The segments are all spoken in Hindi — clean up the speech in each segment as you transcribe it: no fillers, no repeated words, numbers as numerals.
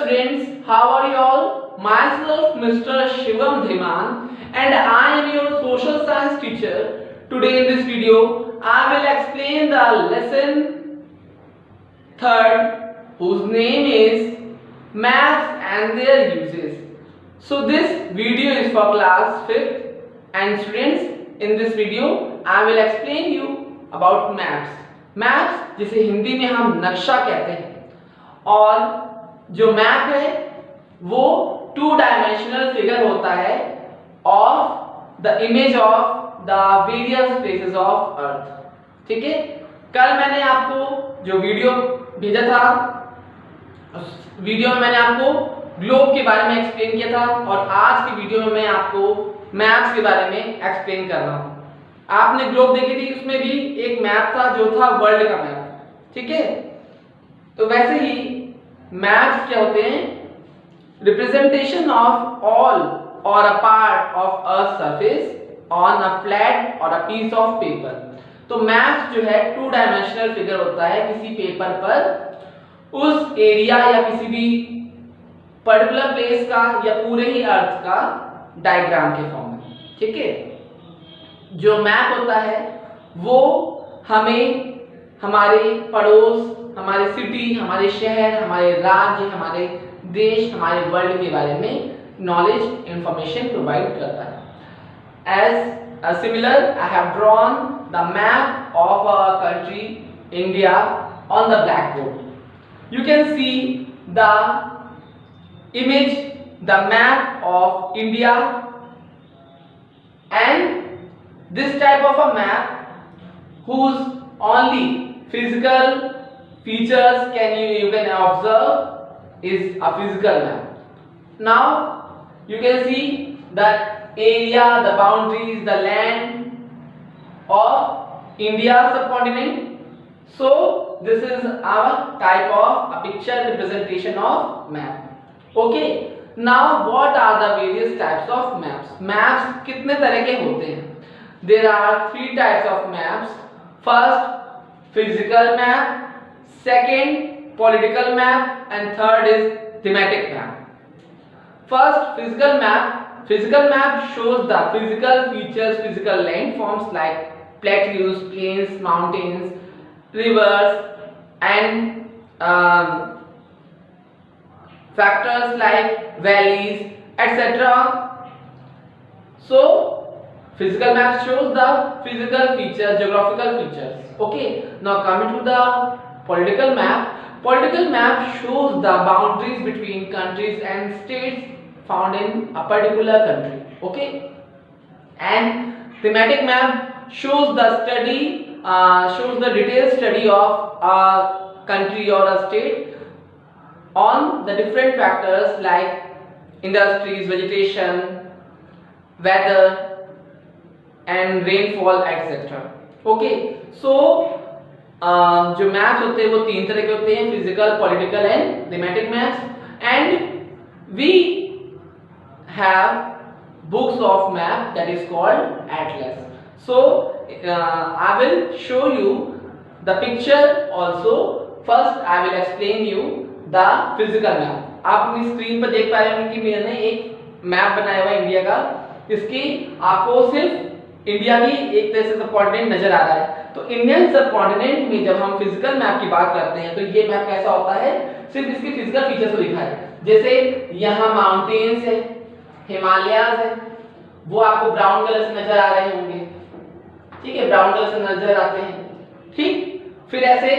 students, how are you all? Myself Mr. Shivam Dhiman and I am your social science teacher. Today in this video, I will explain the lesson 3rd whose name is Maths and their uses. So this video is for class 5th and students, in this video I will explain you about maps. Maps जिसे हिंदी में हम नक्शा कहते हैं, और जो मैप है वो 2 डायमेंशनल फिगर होता है of the image of the various places of earth. ठीक है, कल मैंने आपको जो वीडियो भेजा था उस वीडियो में मैंने आपको ग्लोब के बारे में एक्सप्लेन किया था, और आज की वीडियो में मैं आपको मैप्स के बारे में एक्सप्लेन कर रहा हूँ। आपने ग्लोब देखी थी, उसमें भी एक मैप था जो था वर्ल्ड का मैप। ठीक है, तो वैसे ही मैप्स क्या होते हैं? रिप्रेजेंटेशन ऑफ ऑल और a part of a surface on a flat और अ पीस ऑफ पेपर। तो मैप्स जो है 2 डायमेंशनल फिगर होता है किसी पेपर पर उस एरिया या किसी भी पर्टिकुलर प्लेस का या पूरे ही अर्थ का डायग्राम के फॉर्म में। ठीक है, जो मैप होता है वो हमें हमारे पड़ोस, हमारे सिटी, हमारे शहर, हमारे राज्य, हमारे देश, हमारे वर्ल्ड के बारे में नॉलेज इंफॉर्मेशन प्रोवाइड करता है। As a similar I have drawn the map of a country India on the blackboard. You can see the image, the map of India, and this type of a map whose only physical features you can observe is a physical map. Now you can see the area, the boundaries, the land of India subcontinent. So this is our type of a picture representation of map. Okay, now what are the various types of maps? Maps कितने तरह के होते हैं? There are 3 types of maps. First, physical map, second, political map, and third is thematic map. First, physical map. Physical map shows the physical features, physical landforms like plateaus, plains, mountains, rivers, and factors like valleys, etc. So physical map shows the physical features, geographical features. Okay, now coming to the political map. Political map shows the boundaries between countries and states found in a particular country. Okay, and thematic map shows the detailed study of a country or a state on the different factors like industries, vegetation, weather, and rainfall, etc. Okay, so जो मैप्स होते हैं वो 3 तरह के होते हैं: physical, political and thematic maps, and we have books of map that is called atlas. So I will show you the picture also. First I will explain you the physical map. आप अपनी स्क्रीन पर देख पा रहे होंगे कि मैंने एक मैप बनाया हुआ है इंडिया का। इसकी आपको सिर्फ इंडिया की एक तरह से सबकॉन्टिनेंट नजर आ रहा है। तो इंडियन सबकॉन्टिनेंट में जब हम फिजिकल मैप की बात करते हैं तो ये मैप कैसा होता है? सिर्फ इसकी फिजिकल फीचर्स को दिखा है। जैसे यहाँ माउंटेन्स है, हिमालयाज है, वो आपको ब्राउन कलर से नजर आ रहे होंगे। ठीक है, ब्राउन कलर से नजर आते हैं। ठीक, फिर ऐसे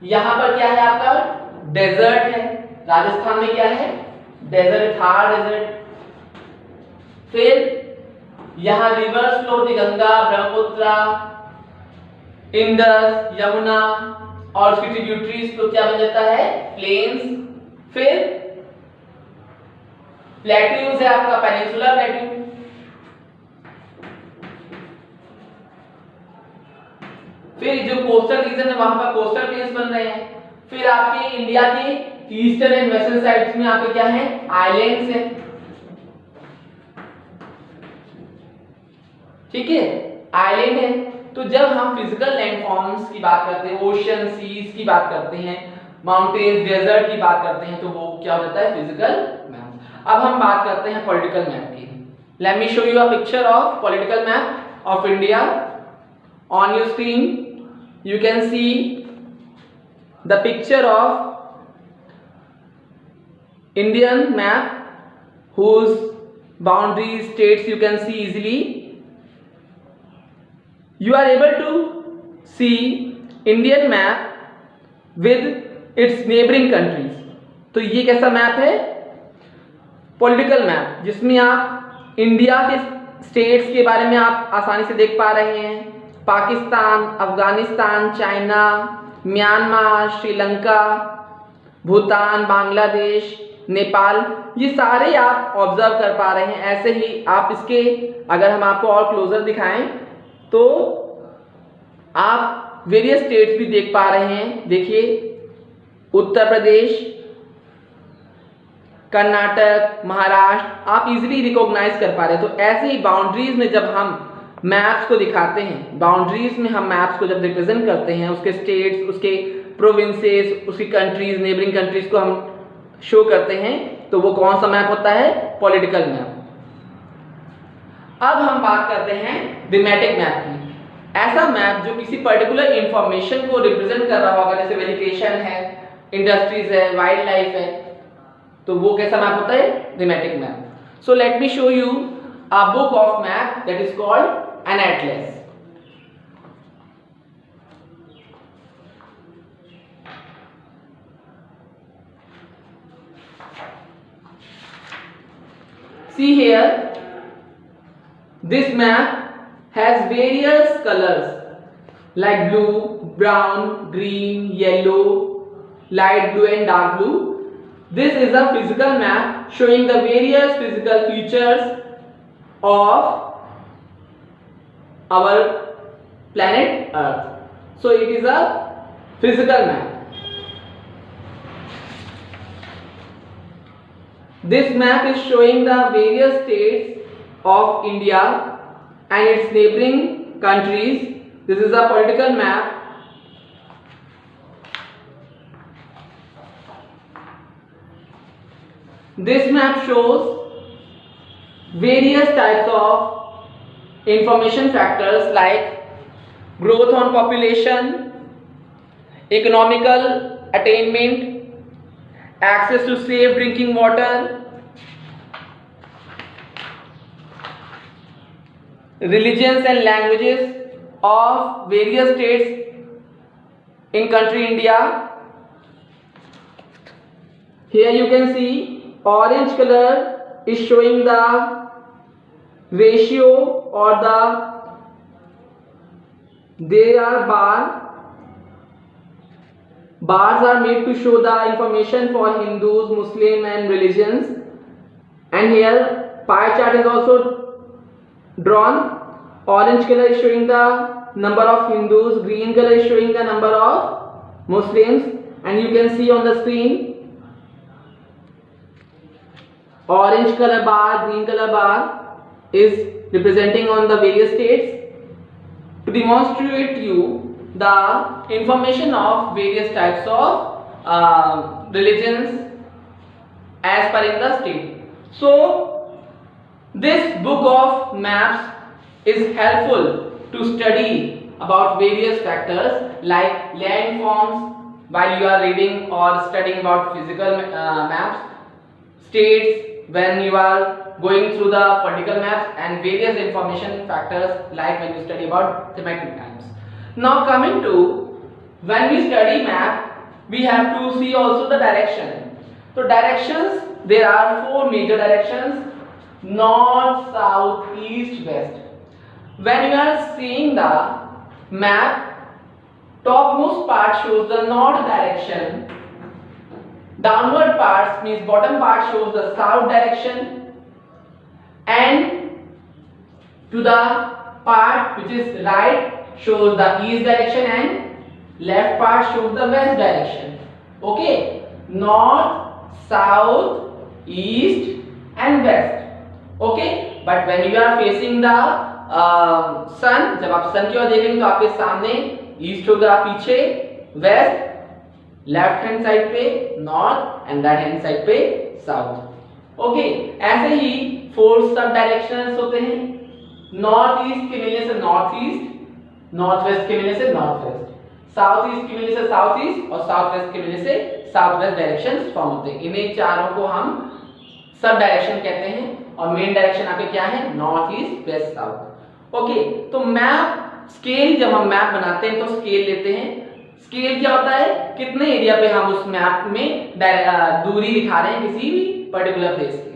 यहाँ पर क्या है? आपका डेजर्ट है। राजस्थान में क्या है? Desert, Thar desert. फिर यहाँ रिवर्स फ्लो होती, गंगा, ब्रह्मपुत्र, इंडस, यमुना, और उसकी ट्रिब्यूटरीज तो क्या बन जाता है? प्लेन्स। फिर प्लेट्यूज है आपका, पेनिनसुलर प्लेट्यू। फिर जो कोस्टल रीजन है वहां पर कोस्टल प्लेन्स बन रहे हैं। फिर आपके इंडिया के ईस्टर्न एंड वेस्टर्न साइड्स में आपके क्या है? आइलैंड्स है। ठीक है, आइलैंड है। तो जब हम फिजिकल लैंडफॉर्म्स की बात करते हैं, ओशन, सीज की बात करते हैं, माउंटेन्स, डेजर्ट की बात करते हैं तो वो क्या हो जाता है, फिजिकल मैप। अब हम बात करते हैं पॉलिटिकल मैप की। Let me show you a picture of political map of India on your screen. You can see the picture of Indian map whose boundaries, states you can see easily. You are able to see Indian map with its neighboring countries. तो ये कैसा मैप है, पॉलिटिकल मैप, जिसमें आप इंडिया के स्टेट्स के बारे में आप आसानी से देख पा रहे हैं। पाकिस्तान, अफगानिस्तान, चाइना, म्यांमार, श्रीलंका, भूटान, बांग्लादेश, नेपाल, ये सारे आप ऑब्जर्व कर पा रहे हैं। ऐसे ही आप इसके, अगर हम आपको और क्लोजर दिखाएं तो आप वेरियस स्टेट्स भी देख पा रहे हैं। देखिए, उत्तर प्रदेश, कर्नाटक, महाराष्ट्र आप इजीली रिकॉग्नाइज कर पा रहे हैं। तो ऐसे ही बाउंड्रीज में जब हम मैप्स को दिखाते हैं, बाउंड्रीज में हम मैप्स को जब रिप्रेजेंट करते हैं, उसके स्टेट्स, उसके प्रोविंसेस, उसकी कंट्रीज, नेबरिंग कंट्रीज को हम शो करते हैं, तो वो कौन सा मैप होता है, पॉलिटिकल मैप। अब हम बात करते हैं थीमेटिक मैप की। ऐसा मैप जो किसी पर्टिकुलर इंफॉर्मेशन को रिप्रेजेंट कर रहा होगा, जैसे वेजिटेशन है, इंडस्ट्रीज है, वाइल्ड लाइफ है, तो वो कैसा मैप होता है, thematic map. So let me show you a book of map that is called an Atlas. See here, this map has various colors like blue, brown, green, yellow, light blue and dark blue. This is a physical map showing the various physical features of our planet Earth. So it is a physical map. This map is showing the various states of India and its neighboring countries. This is a political map. This map shows various types of information factors like growth on population, economical attainment, access to safe drinking water, religions and languages of various states in country India. Here you can see orange color is showing the ratio or there are bars are made to show the information for Hindus, Muslim and religions. And here pie chart is also drawn. Orange color is showing the number of Hindus, green color is showing the number of Muslims, and you can see on the screen orange color bar, green color bar is representing on the various states to demonstrate you the information of various types of religions as per in the state. So this book of maps is helpful to study about various factors like land forms while you are reading or studying about physical maps, states when you are going through the political maps, and various information factors like when you study about thematic maps. Now coming to when we study map, we have to see also the direction. So directions, there are 4 major directions: north, south, east, west. When you are seeing the map, topmost part shows the north direction, downward parts means bottom part shows the south direction, and to the part which is right shows the east direction, and left part shows the west direction. Okay, north, south, east and west. Okay, but when you are facing the sun, जब आप सन की ओर देखेंगे तो आपके सामने ईस्ट होगा, पीछे वेस्ट, लेफ्ट हैंड साइड पे north and right hand side पे साउथ। ओके, ऐसे ही 4 सब डायरेक्शंस होते हैं। नॉर्थ ईस्ट के मिलने से नॉर्थ ईस्ट, नॉर्थ वेस्ट के मिलने से नॉर्थ वेस्ट, साउथ ईस्ट के मिलने से साउथ ईस्ट और साउथ वेस्ट के मिलने से साउथ वेस्ट डायरेक्शंस फॉर्म होते हैं। इन्हीं चारों को हम सब डायरेक्शन कहते हैं और मेन डायरेक्शन आपके क्या है, north east west south. Okay, तो मैप स्केल, जब हम मैप बनाते हैं तो स्केल लेते हैं। स्केल क्या होता है, कितने एरिया पे हम उस मैप में दूरी दिखा रहे हैं किसी भी पर्टिकुलर प्लेस की।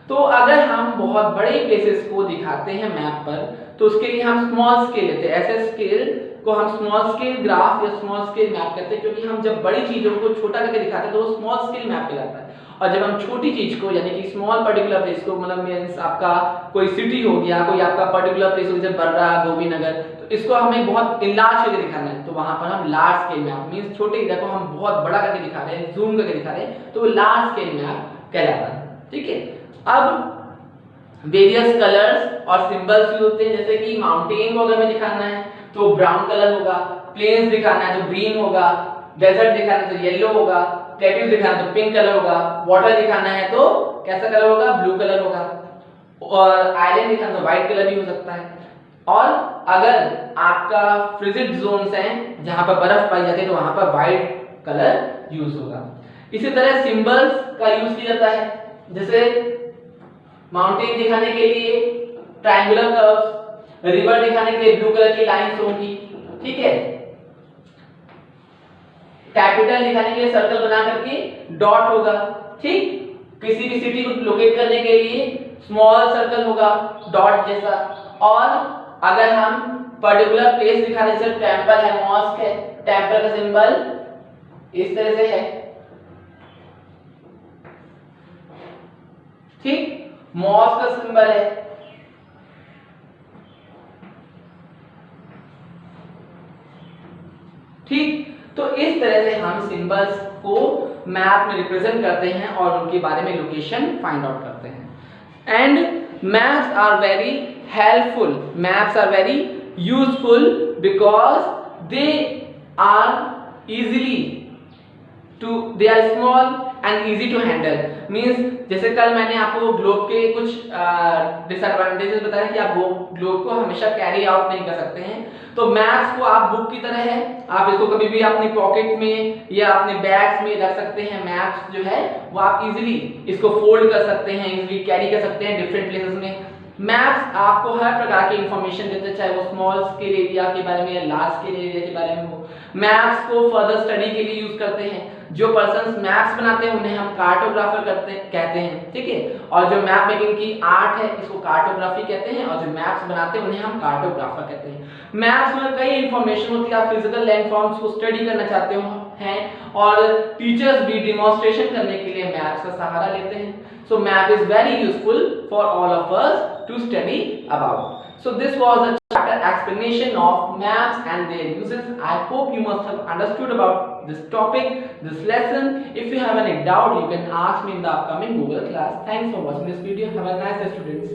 तो अगर हम बहुत बड़े प्लेसेस को दिखाते हैं मैप पर तो उसके लिए हम स्मॉल स्केल लेते हैं। ऐसे स्केल को हम स्मॉल स्केल ग्राफ या स्मॉल स्केल मैप कहते हैं, क्योंकि हम जब बड़ी चीजों को छोटा करके दिखाते हैं तो वो स्मॉल स्केल मैप कहलाता है। और जब हम छोटी चीज को यानी कि स्मॉल पर्टिकुलर प्लेस को, मतलब मींस आपका कोई सिटी हो गया, कोई आपका पर्टिकुलर प्लेस हो जैसे बर्रा, गोपीनगर, तो इसको हमें बहुत इनलार्ज करके दिखाना है तो वहां पर हम लार्ज स्केल मैप, मींस छोटे एरिया को हम बहुत बड़ा करके दिखा रहे हैं, जूम करके दिखा रहे हैं, तो वो लार्ज स्केल मैप कहलाता है। ठीक है, अब वेरियस कलर्स और सिंबल्स यूज होते हैं, जैसे कि माउंटेन को अगर हमें दिखाना है तो ब्राउन कलर होगा, प्लेन्स दिखाना है तो ग्रीन होगा, डेजर्ट दिखाना है तो येलो होगा, प्लेट्यूज दिखाना है तो पिंक कलर होगा, वाटर दिखाना है तो कैसा कलर होगा, ब्लू कलर होगा, और आइलैंड दिखाना है तो व्हाइट कलर भी हो सकता है। और अगर आपका फ्रिजिड जोन्स हैं जहां पर बर्फ पाई जाती है तो वहां पर व्हाइट कलर यूज होगा। इसी तरह सिंबल्स का यूज किया जाता है, जैसे माउंटेन दिखाने के लिए ट्रायंगुलर कर्व्स, रिवर दिखाने के लिए ब्लू कलर की लाइंस होंगी। ठीक है, कैपिटल दिखाने के लिए सर्कल बना करके डॉट होगा। ठीक, किसी भी सिटी को लोकेट करने के लिए स्मॉल सर्कल होगा डॉट जैसा। और अगर हम पर्टिकुलर प्लेस दिखाने, जैसे टेंपल है, मॉस्क है, टेंपल का सिंबल इस तरह से है। ठीक, मॉस्क का सिंबल है। ठीक, तो इस तरह से हम सिंबल्स को मैप में रिप्रेजेंट करते हैं और उनके बारे में लोकेशन फाइंड आउट करते हैं। And maps are very helpful, maps are very useful because they are easily to, they are small and easy to handle. Means जैसे कल मैंने आपको ग्लोब के कुछ डिसएडवांटेजेस बताया कि आप वो ग्लोब को हमेशा कैरी आउट नहीं कर सकते हैं, तो मैप्स को आप बुक की तरह है, आप इसको कभी भी अपनी पॉकेट में या अपने बैग्स में रख सकते हैं। मैप्स जो है वो आप इजीली इसको फोल्ड कर सकते हैं, इजीली कैरी कर सकते हैं डिफरेंट प्लेसेस में। मैप्स आपको हर प्रकार की इंफॉर्मेशन देते हैं, चाहे वो स्मॉल स्केल एरिया के बारे में या लार्ज स्केल एरिया के बारे में हो। मैप्स को फर्दर स्टडी के लिए यूज करते हैं। जो पर्सन्स मैप्स बनाते हैं उन्हें हम कार्टोग्राफर कहते हैं। ठीक है, और जो मैप मेकिंग की आर्ट है इसको कार्टोग्राफी कहते हैं, और जो मैप्स बनाते हैं उन्हें हम कार्टोग्राफर कहते हैं। मैप्स में कई इंफॉर्मेशन होती है, आप फिजिकल लैंडफॉर्म्स को स्टडी करना चाहते हो हैं और टीचर्स भी डिमॉन्स्ट्रेशन करने के लिए मैप्स का सहारा लेते हैं। So map is very useful for all of us to study about. So this was a chapter explanation of maps and their uses. I hope you must have understood about this topic, this lesson. If you have any doubt, you can ask me in the upcoming Google class. Thanks for watching this video. Have a nice day, students.